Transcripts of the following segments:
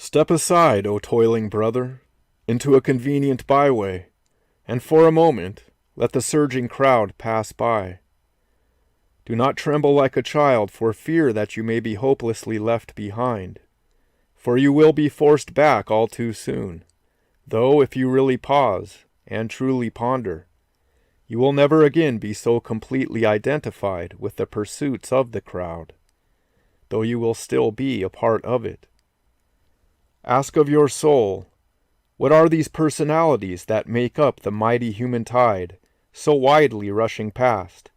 Step aside, O toiling brother, into a convenient byway, and for a moment let the surging crowd pass by. Do not tremble like a child for fear that you may be hopelessly left behind, for you will be forced back all too soon, though if you really pause and truly ponder, you will never again be so completely identified with the pursuits of the crowd, though you will still be a part of it. Ask of your soul, what are these personalities that make up the mighty human tide, so widely rushing past?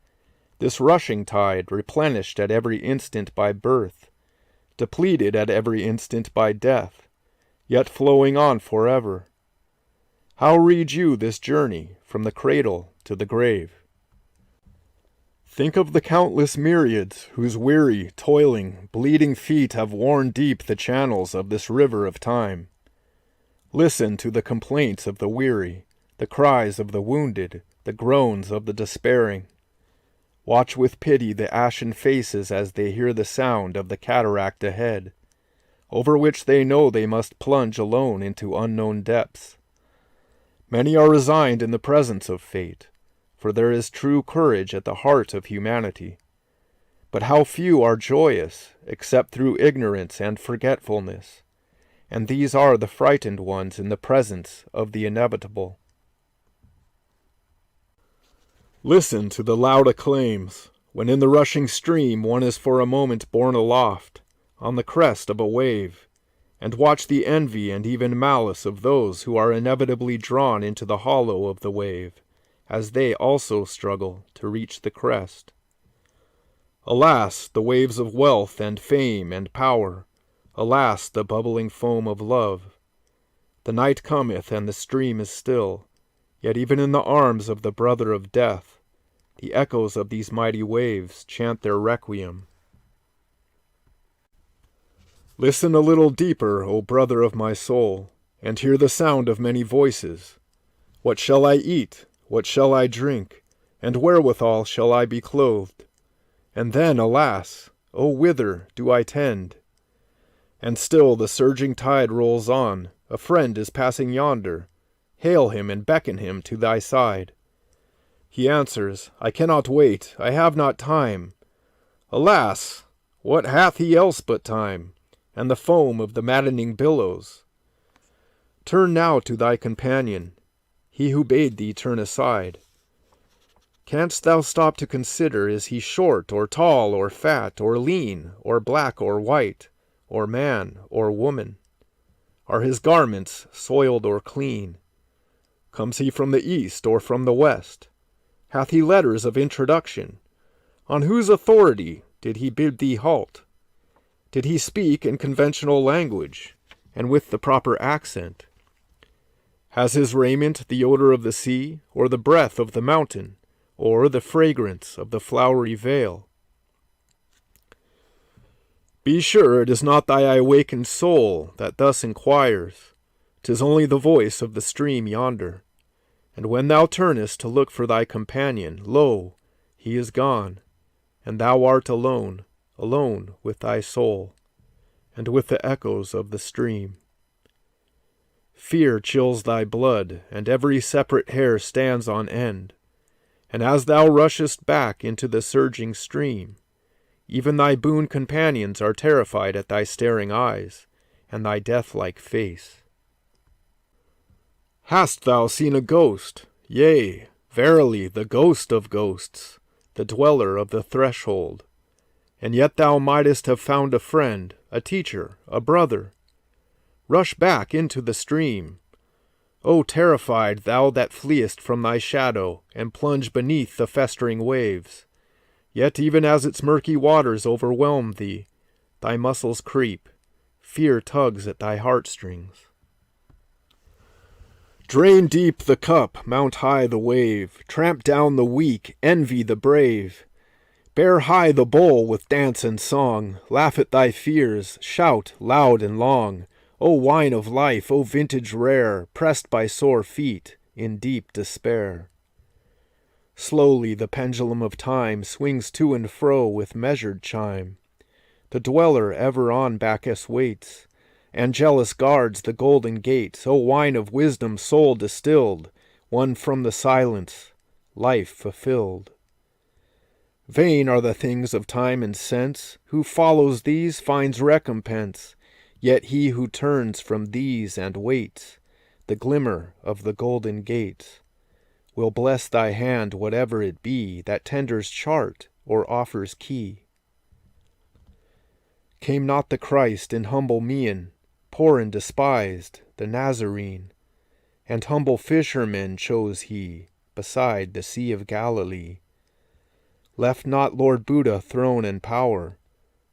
This rushing tide, replenished at every instant by birth, depleted at every instant by death, yet flowing on forever. How read you this journey from the cradle to the grave? Think of the countless myriads whose weary, toiling, bleeding feet have worn deep the channels of this river of time. Listen to the complaints of the weary, the cries of the wounded, the groans of the despairing. Watch with pity the ashen faces as they hear the sound of the cataract ahead, over which they know they must plunge alone into unknown depths. Many are resigned in the presence of fate, for there is true courage at the heart of humanity. But how few are joyous, except through ignorance and forgetfulness, and these are the frightened ones in the presence of the inevitable. Listen to the loud acclaims, when in the rushing stream one is for a moment borne aloft, on the crest of a wave, and watch the envy and even malice of those who are inevitably drawn into the hollow of the wave, as they also struggle to reach the crest. Alas, the waves of wealth and fame and power! Alas, the bubbling foam of love! The night cometh and the stream is still, yet even in the arms of the brother of death, the echoes of these mighty waves chant their requiem. Listen a little deeper, O brother of my soul, and hear the sound of many voices. What shall I eat? What shall I drink? And wherewithal shall I be clothed? And then, alas, O whither do I tend? And still the surging tide rolls on. A friend is passing yonder. Hail him and beckon him to thy side. He answers, I cannot wait, I have not time. Alas, what hath he else but time, and the foam of the maddening billows? Turn now to thy companion, he who bade thee turn aside. Canst thou stop to consider, is he short or tall or fat or lean or black or white, or man or woman? Are his garments soiled or clean? Comes he from the east or from the west? Hath he letters of introduction? On whose authority did he bid thee halt? Did he speak in conventional language, and with the proper accent? Has his raiment the odor of the sea, or the breath of the mountain, or the fragrance of the flowery vale? Be sure it is not thy awakened soul that thus inquires. 'Tis only the voice of the stream yonder. And when thou turnest to look for thy companion, lo, he is gone, and thou art alone, alone with thy soul, and with the echoes of the stream. Fear chills thy blood, and every separate hair stands on end, and as thou rushest back into the surging stream, even thy boon companions are terrified at thy staring eyes, and thy death-like face. Hast thou seen a ghost? Yea, verily, the ghost of ghosts, the dweller of the threshold. And yet thou mightest have found a friend, a teacher, a brother. Rush back into the stream. O terrified thou that fleest from thy shadow, and plunge beneath the festering waves! Yet even as its murky waters overwhelm thee, thy muscles creep, fear tugs at thy heartstrings. Drain deep the cup, mount high the wave, tramp down the weak, envy the brave. Bear high the bowl with dance and song, laugh at thy fears, shout loud and long. O wine of life, O vintage rare, pressed by sore feet, in deep despair. Slowly the pendulum of time swings to and fro with measured chime. The dweller ever on Bacchus waits, and jealous guards the golden gate, O wine of wisdom soul distilled, won from the silence, life fulfilled. Vain are the things of time and sense, who follows these finds recompense, yet he who turns from these and waits the glimmer of the golden gates will bless thy hand whatever it be that tenders chart or offers key. Came not the Christ in humble mien, poor and despised, the Nazarene, and humble fishermen chose he beside the Sea of Galilee. Left not Lord Buddha throne and power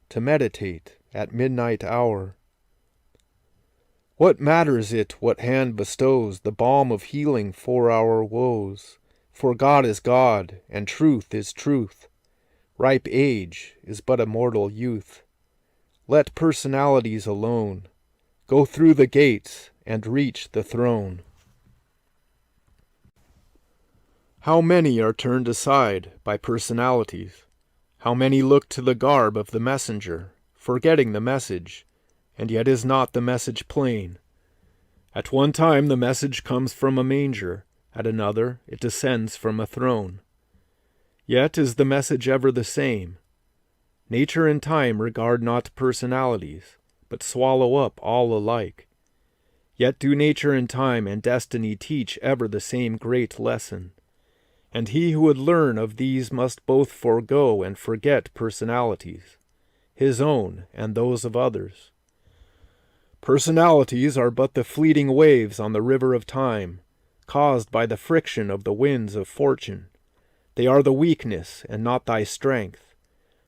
to meditate at midnight hour. What matters it what hand bestows the balm of healing for our woes? For God is God, and truth is truth. Ripe age is but a mortal youth. Let personalities alone go through the gates and reach the throne. How many are turned aside by personalities? How many look to the garb of the messenger, forgetting the message, and yet is not the message plain? At one time the message comes from a manger, at another it descends from a throne. Yet is the message ever the same. Nature and time regard not personalities, but swallow up all alike. Yet do nature and time and destiny teach ever the same great lesson. And he who would learn of these must both forego and forget personalities, his own and those of others. Personalities are but the fleeting waves on the river of time, caused by the friction of the winds of fortune. They are the weakness and not thy strength.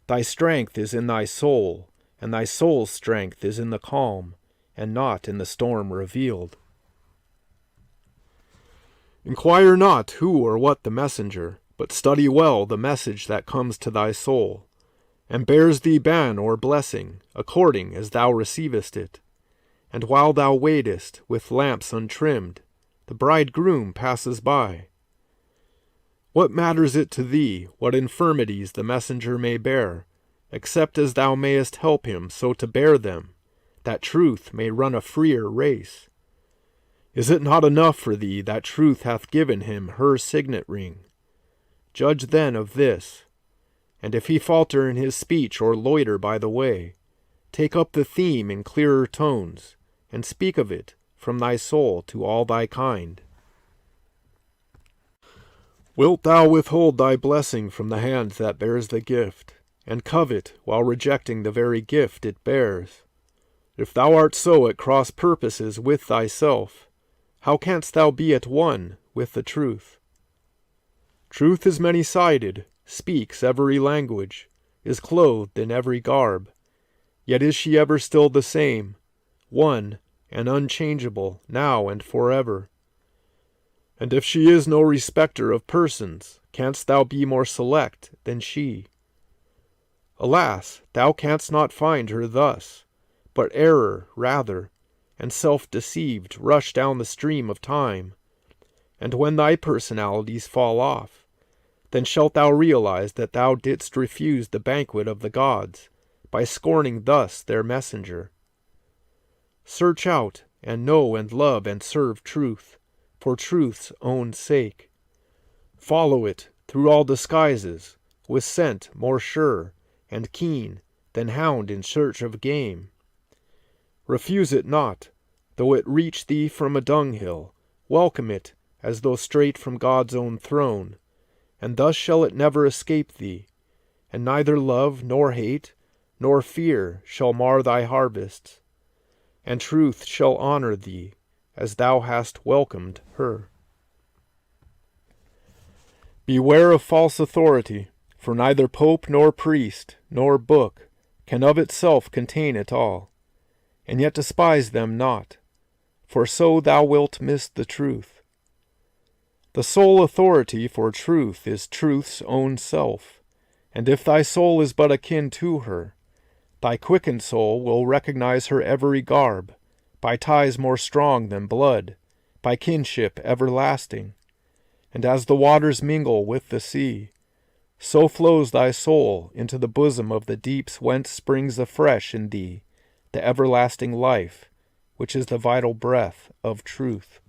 Thy strength is in thy soul, and thy soul's strength is in the calm, and not in the storm revealed. Inquire not who or what the messenger, but study well the message that comes to thy soul, and bears thee ban or blessing, according as thou receivest it. And while thou waitest, with lamps untrimmed, the bridegroom passes by. What matters it to thee what infirmities the messenger may bear, except as thou mayest help him so to bear them, that truth may run a freer race? Is it not enough for thee that truth hath given him her signet ring? Judge then of this, and if he falter in his speech or loiter by the way, take up the theme in clearer tones, and speak of it from thy soul to all thy kind. Wilt thou withhold thy blessing from the hand that bears the gift, and covet while rejecting the very gift it bears? If thou art so at cross purposes with thyself, how canst thou be at one with the truth? Truth is many-sided, speaks every language, is clothed in every garb. Yet is she ever still the same, one and unchangeable, now and forever. And if she is no respecter of persons, canst thou be more select than she? Alas, thou canst not find her thus, but error rather, and self-deceived rush down the stream of time. And when thy personalities fall off, then shalt thou realize that thou didst refuse the banquet of the gods, by scorning thus their messenger. Search out, and know and love and serve truth, for truth's own sake. Follow it through all disguises, with scent more sure and keen than hound in search of game. Refuse it not, though it reach thee from a dunghill, welcome it as though straight from God's own throne, and thus shall it never escape thee, and neither love nor hate nor fear shall mar thy harvests, and truth shall honor thee as thou hast welcomed her. Beware of false authority, for neither pope nor priest nor book can of itself contain it all. And yet despise them not, for so thou wilt miss the truth. The sole authority for truth is truth's own self, and if thy soul is but akin to her, thy quickened soul will recognize her every garb, by ties more strong than blood, by kinship everlasting. And as the waters mingle with the sea, so flows thy soul into the bosom of the deeps whence springs afresh in thee the everlasting life which is the vital breath of truth.